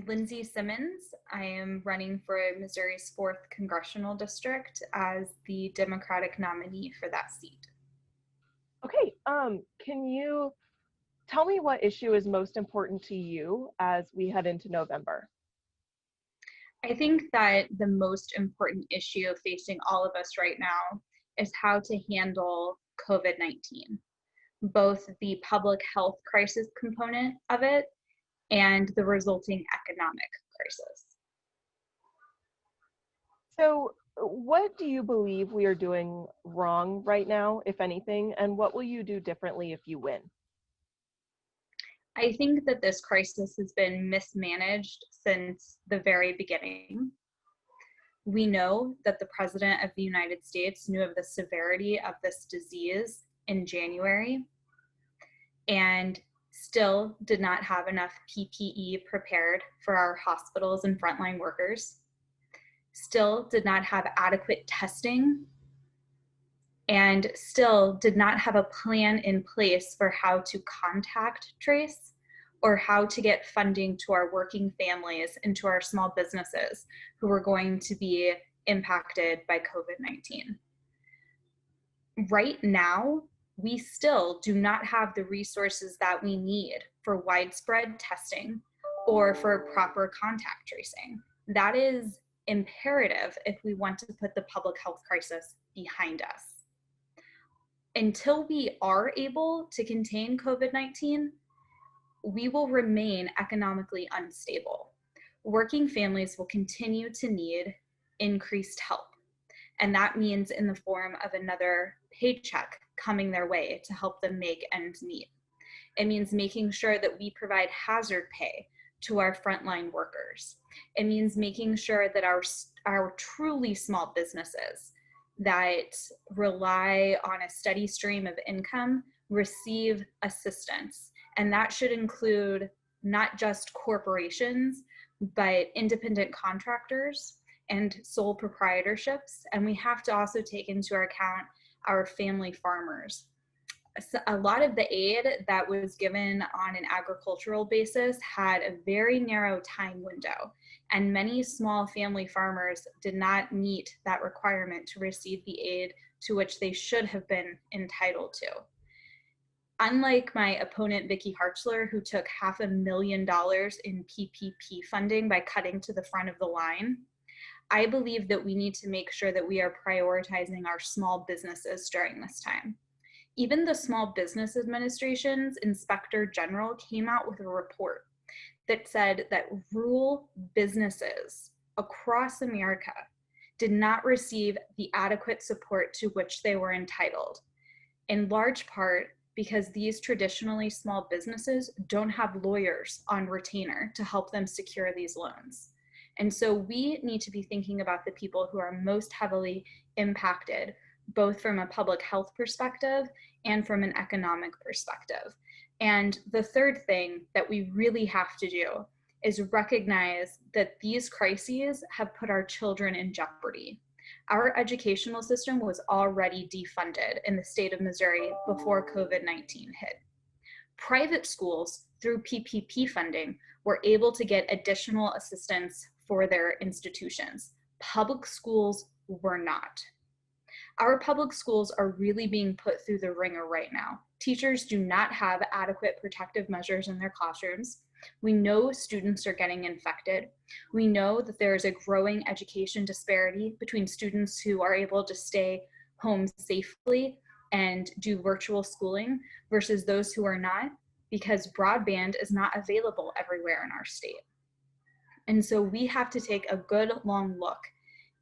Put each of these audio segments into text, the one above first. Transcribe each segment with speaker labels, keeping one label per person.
Speaker 1: Lindsay Simmons. I am running for Missouri's 4th Congressional District as the Democratic nominee for that seat.
Speaker 2: Okay, can you tell me what issue is most important to you as we head into November?
Speaker 1: I think that the most important issue facing all of us right now is how to handle COVID-19, both the public health crisis component of it and the resulting economic crisis.
Speaker 2: So, what do you believe we are doing wrong right now, if anything, and what will you do differently if you win?
Speaker 1: I think that this crisis has been mismanaged since the very beginning. We know that the President of the United States knew of the severity of this disease in January and still did not have enough PPE prepared for our hospitals and frontline workers, still did not have adequate testing, and still did not have a plan in place for how to contact trace or how to get funding to our working families and to our small businesses who were going to be impacted by COVID-19. Right now, we still do not have the resources that we need for widespread testing or for proper contact tracing. That is imperative if we want to put the public health crisis behind us. Until we are able to contain COVID-19, we will remain economically unstable. Working families will continue to need increased help. And that means in the form of another paycheck coming their way to help them make ends meet. It means making sure that we provide hazard pay to our frontline workers. It means making sure that our truly small businesses that rely on a steady stream of income receive assistance. And that should include not just corporations, but independent contractors and sole proprietorships. And we have to also take into account our family farmers. A lot of the aid that was given on an agricultural basis had a very narrow time window, and many small family farmers did not meet that requirement to receive the aid to which they should have been entitled to. Unlike my opponent, Vicki Hartzler, who took $500,000 in PPP funding by cutting to the front of the line, I believe that we need to make sure that we are prioritizing our small businesses during this time. Even the Small Business Administration's Inspector General came out with a report that said that rural businesses across America did not receive the adequate support to which they were entitled, in large part because these traditionally small businesses don't have lawyers on retainer to help them secure these loans. And so we need to be thinking about the people who are most heavily impacted, both from a public health perspective and from an economic perspective. And the third thing that we really have to do is recognize that these crises have put our children in jeopardy. Our educational system was already defunded in the state of Missouri before COVID-19 hit. Private schools, through PPP funding, were able to get additional assistance for their institutions. Public schools were not. Our public schools are really being put through the ringer right now. Teachers do not have adequate protective measures in their classrooms. We know students are getting infected. We know that there is a growing education disparity between students who are able to stay home safely and do virtual schooling versus those who are not, because broadband is not available everywhere in our state. And so we have to take a good long look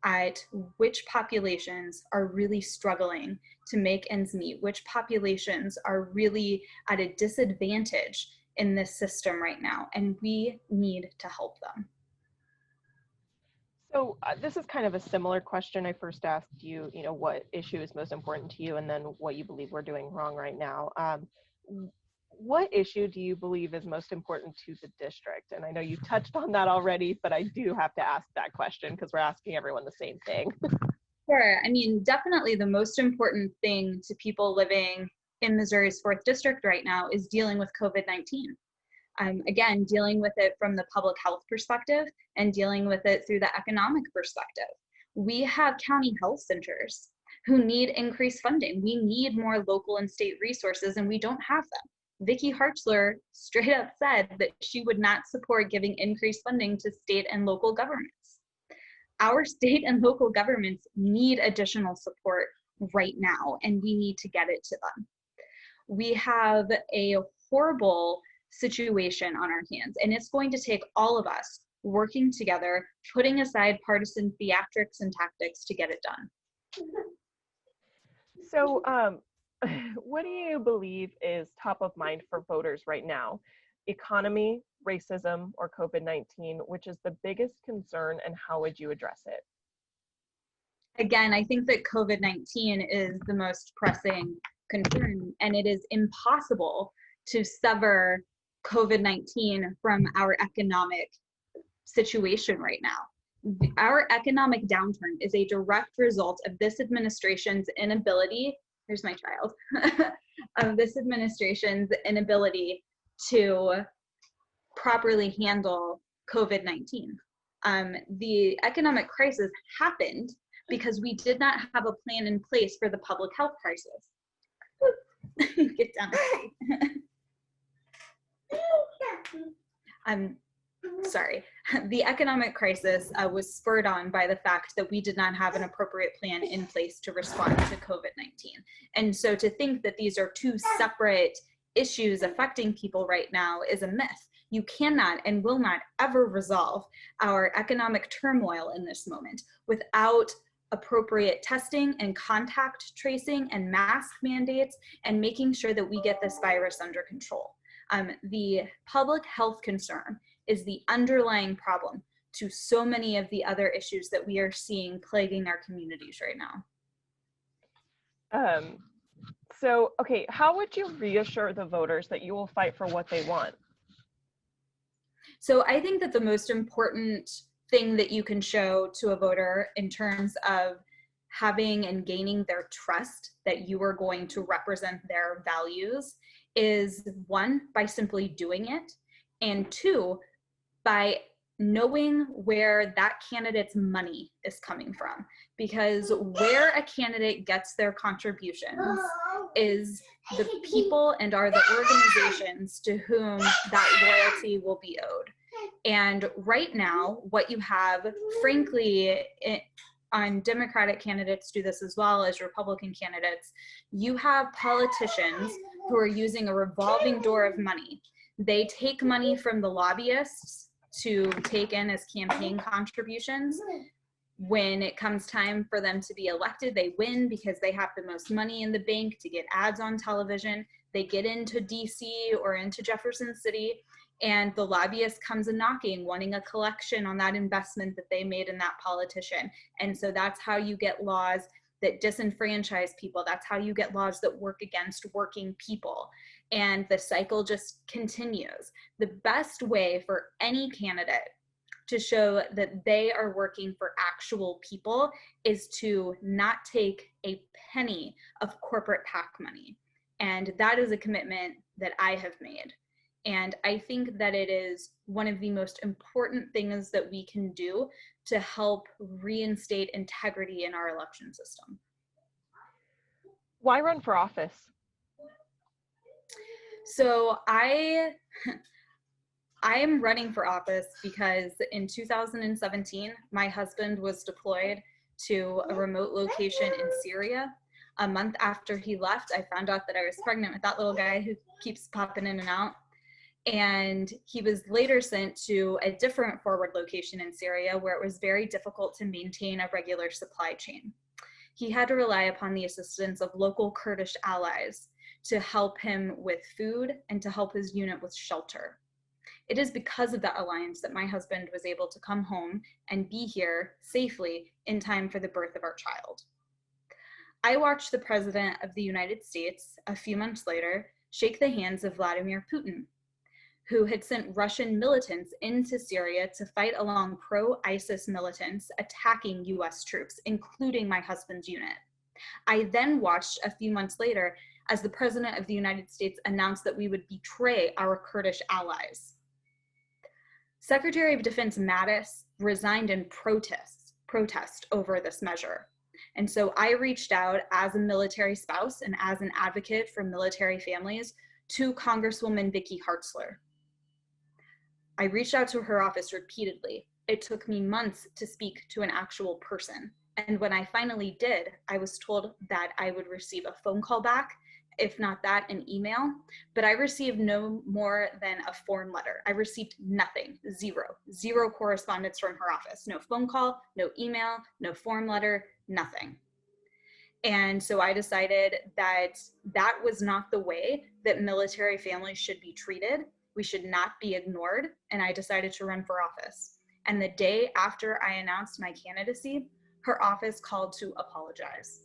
Speaker 1: at which populations are really struggling to make ends meet, which populations are really at a disadvantage in this system right now, and we need to help them.
Speaker 2: So this is kind of a similar question. I first asked you, what issue is most important to you, and then what you believe we're doing wrong right now. What issue do you believe is most important to the district? And I know you touched on that already, but I do have to ask that question because we're asking everyone the same thing.
Speaker 1: Sure. I mean, definitely the most important thing to people living in Missouri's 4th District right now is dealing with COVID-19. Again, dealing with it from the public health perspective and dealing with it through the economic perspective. We have county health centers who need increased funding. We need more local and state resources, and we don't have them. Vicki Hartzler straight up said that she would not support giving increased funding to state and local governments. Our state and local governments need additional support right now, and we need to get it to them. We have a horrible situation on our hands, and it's going to take all of us working together, putting aside partisan theatrics and tactics to get it done.
Speaker 2: So what do you believe is top of mind for voters right now? Economy, racism, or COVID-19, which is the biggest concern, and how would you address it?
Speaker 1: Again, I think that COVID-19 is the most pressing concern, and it is impossible to sever COVID-19 from our economic situation right now. Our economic downturn is a direct result of this administration's inability, there's my child, of this administration's inability to properly handle COVID-19. The economic crisis happened because we did not have a plan in place for the public health crisis. Get down. I'm sorry. The economic crisis was spurred on by the fact that we did not have an appropriate plan in place to respond to COVID-19. And so to think that these are two separate issues affecting people right now is a myth. You cannot and will not ever resolve our economic turmoil in this moment without appropriate testing and contact tracing and mask mandates and making sure that we get this virus under control. The public health concern is the underlying problem to so many of the other issues that we are seeing plaguing our communities right now.
Speaker 2: So, okay, how would you reassure the voters that you will fight for what they want?
Speaker 1: So I think that the most important thing that you can show to a voter in terms of having and gaining their trust that you are going to represent their values is, one, by simply doing it, and two, by knowing where that candidate's money is coming from. Because where a candidate gets their contributions is the people and are the organizations to whom that loyalty will be owed. And right now, what you have, frankly, on Democratic candidates do this as well as Republican candidates, you have politicians who are using a revolving door of money. They take money from the lobbyists to take in as campaign contributions. When it comes time for them to be elected, they win because they have the most money in the bank to get ads on television. They get into DC or into Jefferson City, and the lobbyist comes a knocking, wanting a collection on that investment that they made in that politician. And so that's how you get laws that disenfranchise people. That's how you get laws that work against working people. And the cycle just continues. The best way for any candidate to show that they are working for actual people is to not take a penny of corporate PAC money. And that is a commitment that I have made. And I think that it is one of the most important things that we can do to help reinstate integrity in our election system.
Speaker 2: Why run for office?
Speaker 1: So I am running for office because in 2017, my husband was deployed to a remote location in Syria. A month after he left, I found out that I was pregnant with that little guy who keeps popping in and out. And he was later sent to a different forward location in Syria where it was very difficult to maintain a regular supply chain. He had to rely upon the assistance of local Kurdish allies to help him with food and to help his unit with shelter. It is because of that alliance that my husband was able to come home and be here safely in time for the birth of our child. I watched the President of the United States a few months later shake the hands of Vladimir Putin, who had sent Russian militants into Syria to fight along pro-ISIS militants attacking US troops, including my husband's unit. I then watched a few months later as the President of the United States announced that we would betray our Kurdish allies. Secretary of Defense Mattis resigned in protest over this measure. And so I reached out as a military spouse and as an advocate for military families to Congresswoman Vicky Hartzler. I reached out to her office repeatedly. It took me months to speak to an actual person. And when I finally did, I was told that I would receive a phone call back, if not that, an email. But I received no more than a form letter. I received nothing, zero correspondence from her office. No phone call, no email, no form letter, nothing. And so I decided that that was not the way that military families should be treated. We should not be ignored. And I decided to run for office. And the day after I announced my candidacy, her office called to apologize.